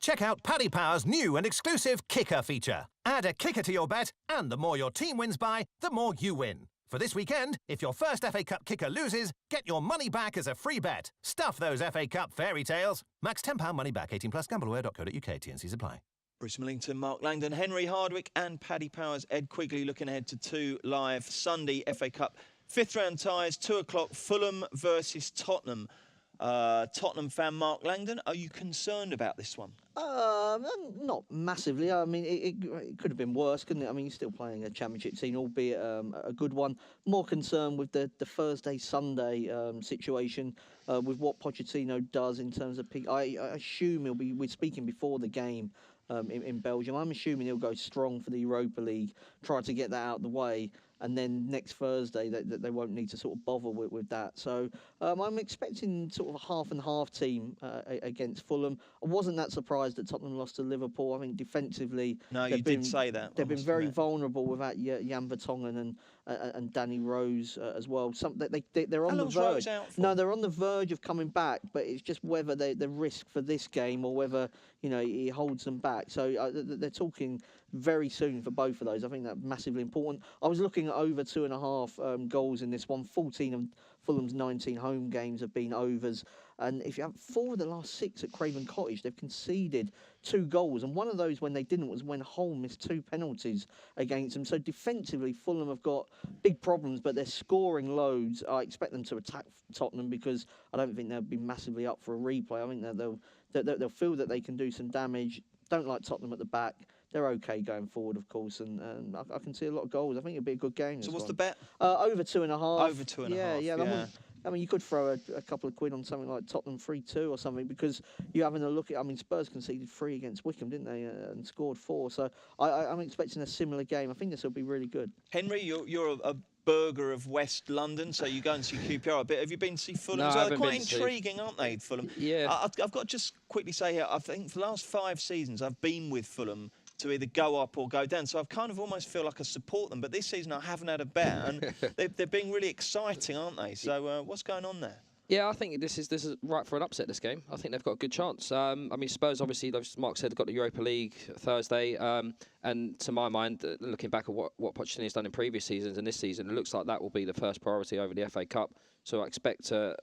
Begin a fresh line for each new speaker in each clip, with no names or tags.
Check out Paddy Power's new and exclusive Kicker feature. Add a kicker to your bet, and the more your team wins by, the more you win. For this weekend, if your first FA Cup kicker loses, get your money back as a free bet. Stuff those FA Cup fairy tales. Max £10 money back. 18 plus. Gambleware.co.uk. T&Cs apply.
Bruce Millington, Mark Langdon, Henry Hardwick and Paddy Powers. Ed Quigley looking ahead to 2 live Sunday FA Cup. 5th round ties, 2 o'clock, Fulham versus Tottenham. Tottenham fan Mark Langdon, are you concerned about this one?
Not massively. I mean, it could have been worse, couldn't it? I mean, you're still playing a championship team, albeit a good one. More concerned with the Thursday-Sunday situation, with what Pochettino does in terms of peak. I assume we're speaking before the game in Belgium. I'm assuming he'll go strong for the Europa League, try to get that out of the way, and then next Thursday they won't need to sort of bother with that. So I'm expecting sort of a half and half team against Fulham. I wasn't that surprised that Tottenham lost to Liverpool. I think defensively,
no, you did say that.
They've been very vulnerable without Jan Vertonghen and Danny Rose as well. They're on the verge. No, they're on the verge of coming back, but it's just whether the risk for this game or whether he holds them back. So they're talking very soon for both of those. I think that's massively important. I was looking at over 2.5 goals in this one. 14 of Fulham's 19 home games have been overs. And if you have 4 of the last 6 at Craven Cottage, they've conceded 2 goals. And one of those, when they didn't, was when Hull missed 2 penalties against them. So defensively, Fulham have got big problems, but they're scoring loads. I expect them to attack Tottenham because I don't think they'll be massively up for a replay. I think that they'll feel that they can do some damage. Don't like Tottenham at the back. They're okay going forward, of course, and I can see a lot of goals. I think it'll be a good game.
So what's the bet?
Over 2.5.
Over 2.5.
Yeah. I mean, you could throw a couple of quid on something like Tottenham 3-2 or something, because you're having a look at. I mean, Spurs conceded 3 against Wickham, didn't they, and scored 4. So I'm expecting a similar game. I think this will be really good.
Henry, you're a burger of West London, so you go and see QPR a bit. Have you been to see Fulham?
No,
They're quite intriguing, aren't they, Fulham?
Yeah.
I've got to just quickly say here, I think for the last 5 seasons I've been with Fulham to either go up or go down, so I've kind of almost feel like I support them, but this season I haven't had a bet, and they're being really exciting, aren't they? So what's going on there?
Yeah, I think this is right for an upset, this game. I think they've got a good chance. I mean, Spurs, obviously, as Mark said, got the Europa League Thursday. And to my mind, looking back at what Pochettino's done in previous seasons and this season, it looks like that will be the first priority over the FA Cup. So I expect a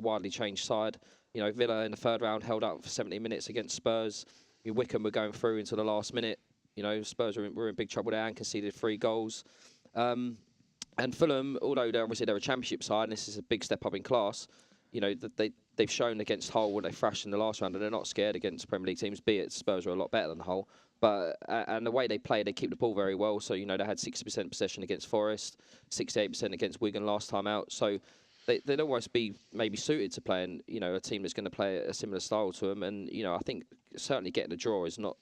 widely changed side. Villa in the 3rd round held out for 70 minutes against Spurs. Wickham were going through into the last minute. Spurs were in big trouble there and conceded 3 goals. And Fulham, although they're a championship side, and this is a big step up in class, they've shown against Hull when they thrashed in the last round, and they're not scared against Premier League teams, be it Spurs are a lot better than Hull. But and the way they play, they keep the ball very well. So, they had 60% possession against Forest, 68% against Wigan last time out. So they'd almost be maybe suited to playing, a team that's going to play a similar style to them. And, I think certainly getting a draw is not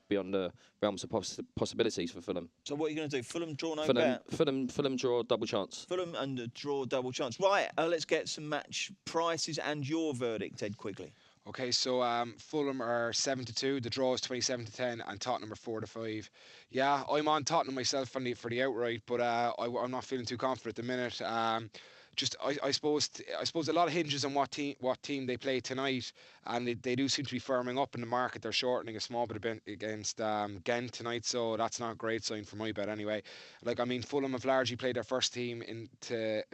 beyond the realms of possibilities for Fulham.
So what are you going to do? Fulham draw, no bet?
Fulham draw, double chance.
Fulham and a draw, double chance. Right, let's get some match prices and your verdict, Ed Quigley.
Okay, so Fulham are 7-2, the draw is 27-10, and Tottenham are 4-5. Yeah, I'm on Tottenham myself for the outright, but I'm not feeling too confident at the minute. I suppose a lot of hinges on what team they play tonight, and they do seem to be firming up in the market. They're shortening a small bit against Ghent tonight, so that's not a great sign for my bet anyway. Fulham have largely played their first team to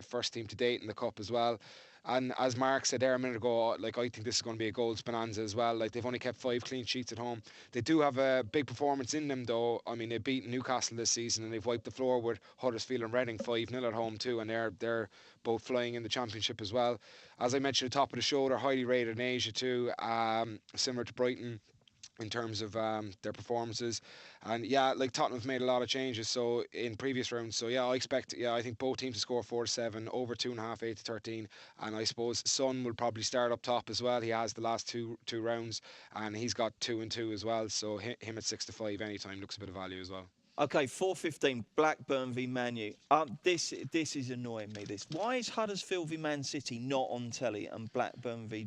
date in the cup as well. And as Mark said there a minute ago, I think this is going to be a goals bonanza as well. They've only kept 5 clean sheets at home. They do have a big performance in them, though. I mean, they've beaten Newcastle this season, and they've wiped the floor with Huddersfield and Reading 5-0 at home too, and they're both flying in the Championship as well. As I mentioned at the top of the show, they're highly rated in Asia too, similar to Brighton in terms of their performances. And Tottenham's made a lot of changes so in previous rounds, so I think both teams to score 4-7, over 2.5, 8-13, and I suppose Son will probably start up top as well. He has the last two rounds, and he's got 2-2 as well, so him at 6-5 anytime looks a bit of value as well.
Okay, 4:15, Blackburn v Man U. This is annoying me. Why is Huddersfield v Man City not on telly and Blackburn v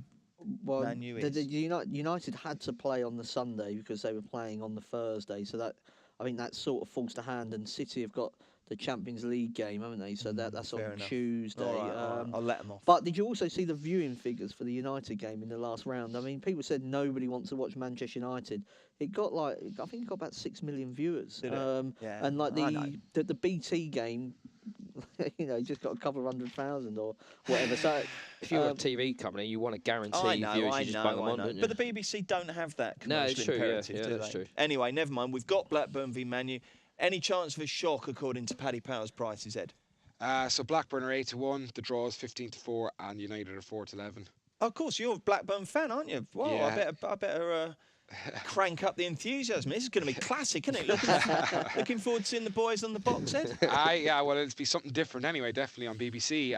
Man U is?
United had to play on the Sunday because they were playing on the Thursday, so I think that sort of falls to hand. And City have got Champions League game, haven't they? So that's on
enough.
Tuesday.
All right. I'll let them off.
But did you also see the viewing figures for the United game in the last round? I mean, people said nobody wants to watch Manchester United. It got I think it got about 6 million viewers.
Yeah,
and like the BT game, just got a couple of 100,000 or whatever. So
if you're a TV company, you want to guarantee viewers. You just bang them on, don't you?
But the BBC don't have that commercial imperative, do they?
That's true.
Anyway, never mind. We've got Blackburn v Man U. Any chance of a shock according to Paddy Power's prices, Ed?
So Blackburn are 8-1, the draw is 15-4, and United are 4-11.
Oh, of course, you're a Blackburn fan, aren't you? Well,
yeah.
I better crank up the enthusiasm. This is going to be classic, isn't it? Looking forward to seeing the boys on the box, Ed.
Yeah, well, it'll be something different anyway. Definitely on BBC.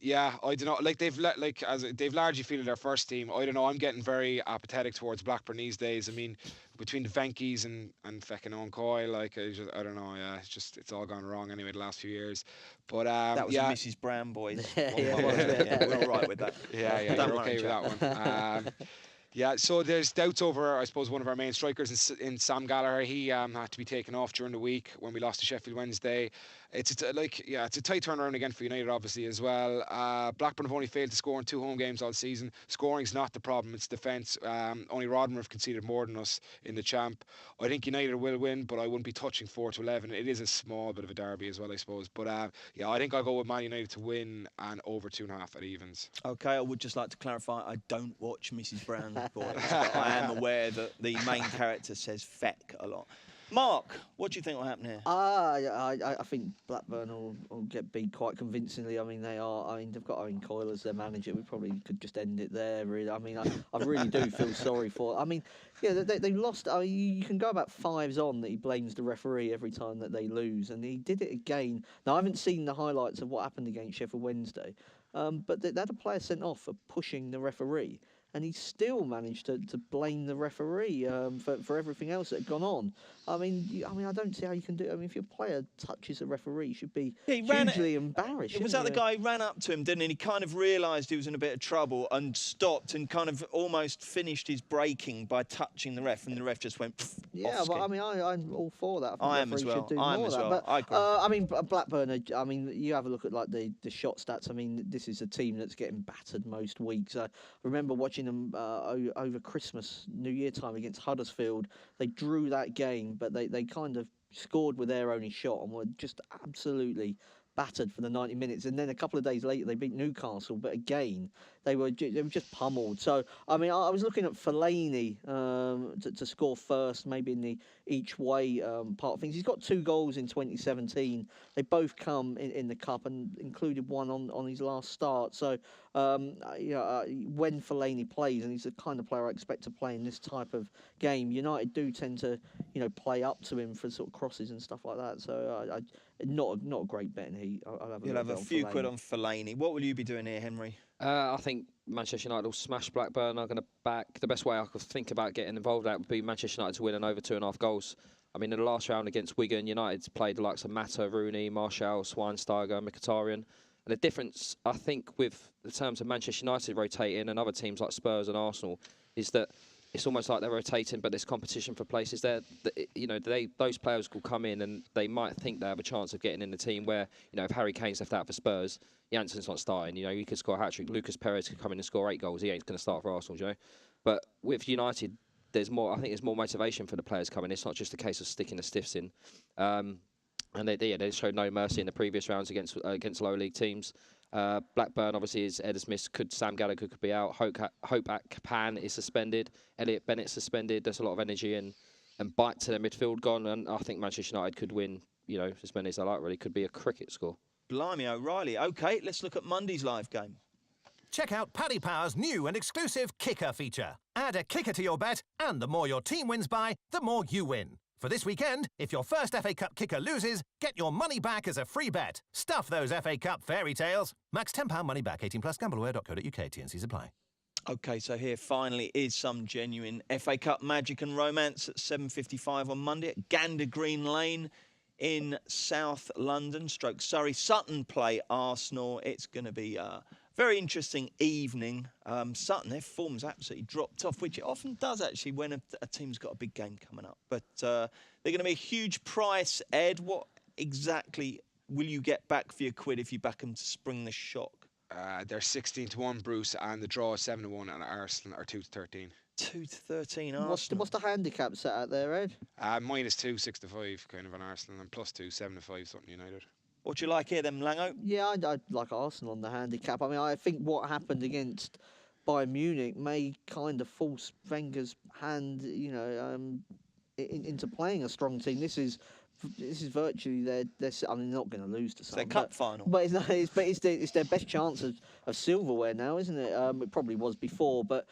Yeah, I don't know. Like they've largely fielded their first team. I don't know. I'm getting very apathetic towards Blackburn these days. I mean, between the Venkis and fucking Owen Coyle, like I don't know. Yeah, it's all gone wrong anyway the last few years. But
that was a Mrs. Brown, boys. We're all right with that.
Yeah, you're okay with that one. Yeah, so there's doubts over, I suppose, one of our main strikers in Sam Gallagher. He had to be taken off during the week when we lost to Sheffield Wednesday. It's a tight turnaround again for United, obviously, as well. Blackburn have only failed to score in 2 home games all season. Scoring's not the problem, it's defence. Only Rodman have conceded more than us in the champ. I think United will win, but I wouldn't be touching 4-11. It is a small bit of a derby as well, I suppose. But I think I'll go with Man United to win and over 2.5 at evens.
Okay, I would just like to clarify, I don't watch Mrs. Brown's Boys, but I am aware that the main character says feck a lot. Mark, what do you think will happen here?
I think Blackburn will get beat quite convincingly. I mean, they've got Owen Coyle as their manager. We probably could just end it there, really. I mean, I really do feel sorry for. I mean, yeah, they lost. You can go about 5s on that he blames the referee every time that they lose, and he did it again. Now, I haven't seen the highlights of what happened against Sheffield Wednesday, but they had a player sent off for pushing the referee. And he still managed to blame the referee for everything else that had gone on. I mean, I don't see how you can do it. I mean, if your player touches a referee, you should be hugely embarrassed.
Was that the guy who ran up to him, didn't he? And he kind of realised he was in a bit of trouble and stopped and kind of almost finished his braking by touching the ref, and the ref just went
Yeah, but I mean, I'm all for that.
I am as well.
I am
as well.
But,
I agree.
I mean, Blackburn, I mean, you have a look at like the shot stats. I mean, this is a team that's getting battered most weeks. I remember watching them over Christmas, New Year time against Huddersfield. They drew that game, but they kind of scored with their only shot and were just absolutely battered for the 90 minutes. And then a couple of days later, they beat Newcastle, but again, they were just pummeled. So, I mean, I was looking at Fellaini to score first, maybe in the each way part of things. He's got 2 goals in 2017. They both come in the cup and included one on his last start. So, when Fellaini plays, and he's the kind of player I expect to play in this type of game, United do tend to, play up to him for sort of crosses and stuff like that. So, not a great bet.
You'll have a few quid on Fellaini. What will you be doing here, Henry?
I think Manchester United will smash Blackburn. I'm going to back. The best way I could think about getting involved in that would be Manchester United to win and over 2.5 goals. I mean, in the last round against Wigan, United played the likes of Mata, Rooney, Martial, Schweinsteiger, Mkhitaryan. And the difference, I think, with the terms of Manchester United rotating and other teams like Spurs and Arsenal, is that it's almost like they're rotating, but there's competition for places there. Those players will come in and they might think they have a chance of getting in the team where, if Harry Kane's left out for Spurs, Jansen's not starting. He could score a hat-trick. Lucas Perez could come in and score 8 goals. He ain't going to start for Arsenal, But with United, there's more. I think there's more motivation for the players coming. It's not just a case of sticking the stiffs in. And they showed no mercy in the previous rounds against lower league teams. Blackburn, obviously, is Ed Smith. Sam Gallagher could be out. Hope Kapan is suspended. Elliot Bennett suspended. There's a lot of energy and bite to their midfield gone. And I think Manchester United could win, as many as they like, really. Could be a cricket score.
Blimey O'Reilly. OK, let's look at Monday's live game.
Check out Paddy Power's new and exclusive kicker feature. Add a kicker to your bet, and the more your team wins by, the more you win. For this weekend, if your first FA Cup kicker loses, get your money back as a free bet. Stuff those FA Cup fairy tales. Max £10 money back. 18 plus. Gambleware.co.uk. T&Cs apply.
OK, so here finally is some genuine FA Cup magic and romance at 7:55 on Monday at Gander Green Lane in South London. Surrey. Sutton play Arsenal. It's going to be a very interesting evening. Sutton, their form's absolutely dropped off, which it often does actually when a team's got a big game coming up. But they're going to be a huge price, Ed. What exactly will you get back for your quid if you back them to spring the shock?
They're 16-1, Bruce, and the draw is 7-1, and Arsenal are 2-13.
2-13 Arsenal.
What's the handicap set out there, Ed?
-2, 6-5, kind of on Arsenal, and +2, 7-5, something United.
What do you like here, then, Lango?
Yeah, I'd like Arsenal on the handicap. I mean, I think what happened against Bayern Munich may kind of force Wenger's hand, into playing a strong team. This is virtually their. I mean, they're not going to lose to someone.
It's their cup final.
But it's their best chance of silverware now, isn't it? It probably was before, but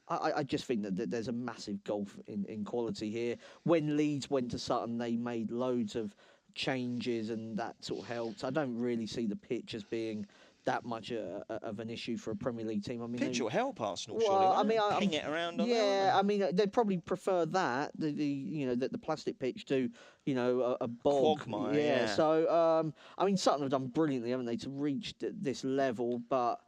I just think that there's a massive gulf in quality here. When Leeds went to Sutton, they made loads of changes, and that sort of helped. I don't really see the pitch as being that much of an issue for a Premier League team. I mean,
pitch will help Arsenal,
well,
surely. Ping it around on there.
I mean, they'd probably prefer that the plastic pitch to a bog.
Quagmire,
yeah. So I mean, Sutton have done brilliantly, haven't they, to reach this level? But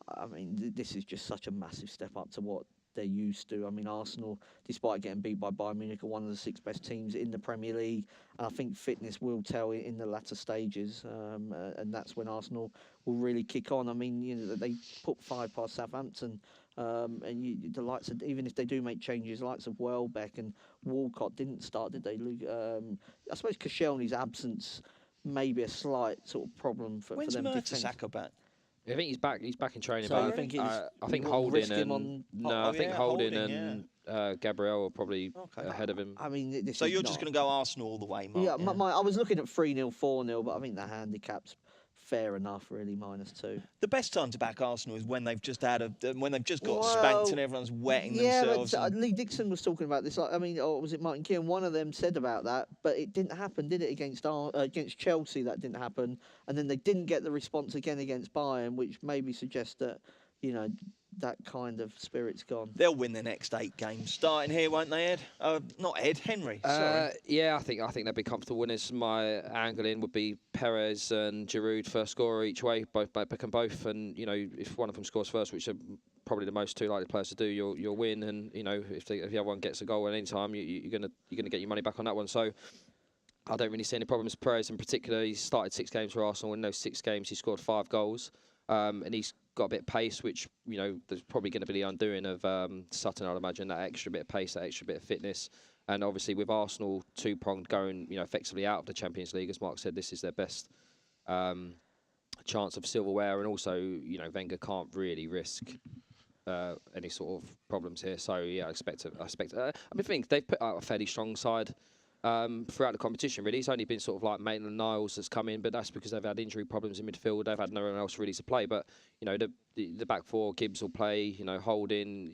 I mean, this is just such a massive step up to what they're used to. I mean, Arsenal, despite getting beat by Bayern Munich, are one of the 6 best teams in the Premier League, and I think fitness will tell in the latter stages, and that's when Arsenal will really kick on. I mean, they put 5 past Southampton, and the likes of, even if they do make changes, the likes of Welbeck and Walcott didn't start, did they? I suppose Koscielny's absence may be a slight sort of problem for them.
When's Mertesacker back?
I think he's back. He's back in training.
So
but
you think
I think Holding and I think Holding and Gabriel are probably ahead of him.
I mean,
so you're just going to go Arsenal all the way, Mark?
Yeah, I was looking at 3-0, 4-0, but I think the handicap's fair enough, really, -2.
The best time to back Arsenal is when they've just got spanked and everyone's wetting themselves.
Yeah, but Lee Dixon was talking about this. I mean, or was it Martin Keown? One of them said about that, but it didn't happen, did it? Against Chelsea, that didn't happen, and then they didn't get the response again against Bayern, which maybe suggests that that kind of spirit's gone.
They'll win the next 8 games, starting here, won't they, Ed? Not Ed, Henry. Sorry.
Yeah, I think they'll be comfortable winners. My angle in would be Perez and Giroud first scorer each way, pick them both, and if one of them scores first, which are probably the most 2 likely players to do, you'll win, and if the other one gets a goal at any time, you're gonna get your money back on that one. So I don't really see any problems. Perez in particular, he's started 6 games for Arsenal. In those 6 games, he scored 5 goals, and he's got a bit of pace, which there's probably going to be the undoing of Sutton. I'd imagine that extra bit of pace, that extra bit of fitness, and obviously with Arsenal 2-pronged going, effectively out of the Champions League, as Mark said, this is their best chance of silverware, and also Wenger can't really risk any sort of problems here. So yeah, I expect. I think they've put out a fairly strong side throughout the competition, really. It's only been sort of like Maitland-Niles that's come in, but that's because they've had injury problems in midfield. They've had no one else really to play. But the back 4, Gibbs will play. Holding,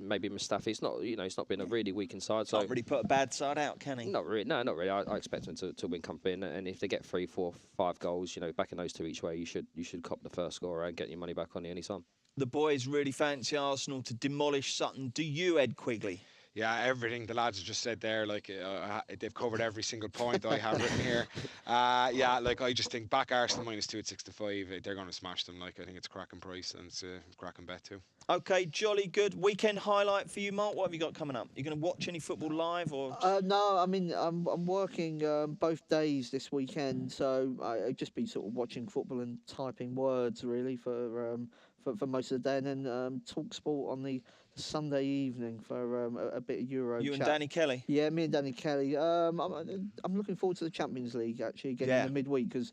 maybe Mustafi. It's not it's not been a really weakened side. So
can't really put a bad side out, can he?
Not really. No, not really. I expect them to win comfortably, and if they get 3, 4, 5 goals, backing those 2 each way, you should cop the first scorer and get your money back on any time.
The boys really fancy Arsenal to demolish Sutton. Do you, Ed Quigley?
Yeah, everything the lads have just said there, they've covered every single point I have written here. I just think back Arsenal -2 at 6-5. They're going to smash them. I think it's a cracking price, and it's a cracking bet too.
Okay, jolly good. Weekend highlight for you, Mark. What have you got coming up? You going to watch any football live or?
No, I mean I'm working both days this weekend, so I've just been sort of watching football and typing words really for most of the day, and then talk sport on the Sunday evening for a bit of Euro.
You
chat.
and Danny Kelly?
Yeah, me and Danny Kelly. I'm looking forward to the Champions League actually again in the midweek, because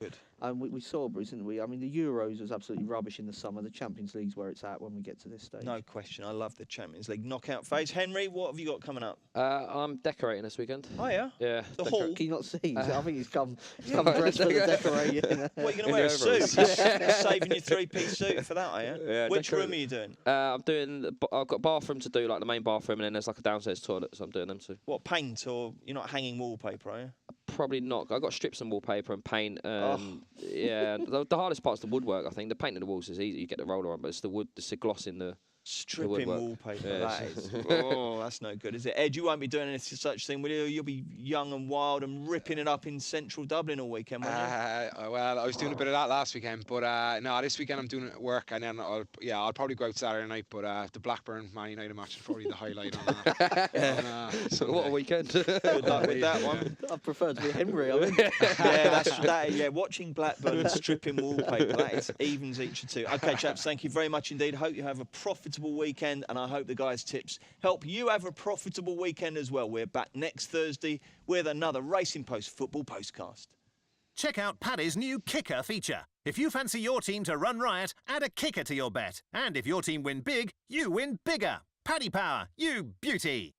we saw, Bruce, didn't we? I mean, the Euros was absolutely rubbish in the summer. The Champions League's where it's at when we get to this stage.
No question. I love the Champions League knockout phase. Henry, what have you got coming up?
I'm decorating this weekend.
Oh yeah.
Yeah.
The hall.
Can you not see? I think he's come dressed for the decorating.
What, are you going to wear a suit? Saving your 3-piece suit for that, are you?
Yeah,
which room are you doing?
I've got a bathroom to do, like the main bathroom, and then there's like a downstairs toilet, so I'm doing them too.
What, paint, or you're not hanging wallpaper, are you?
Probably not. I've got strips and wallpaper and paint. Yeah, the hardest part's the woodwork, I think. The paint of the walls is easy. You get the roller on, but it's the wood, it's the gloss in the
Stripping wallpaper, that is. Oh, that's no good, is it? Ed, you won't be doing any such thing, will you? You'll be young and wild and ripping it up in central Dublin all weekend, won't you?
Well, I was doing a bit of that last weekend, but no, this weekend I'm doing work, and then I'll probably go out Saturday night, but the Blackburn Man United match is probably the highlight on that.
What a weekend.
Good luck with that one.
I prefer to be Henry, I think.
Yeah, watching Blackburn and stripping wallpaper, that is evens each of two. Okay, chaps, thank you very much indeed. Hope you have a profitable weekend, and I hope the guys' tips help you have a profitable weekend as well. We're back next Thursday with another Racing Post football postcast.
Check out Paddy's new kicker feature. If you fancy your team to run riot, add a kicker to your bet. And if your team win big, you win bigger. Paddy Power, you beauty.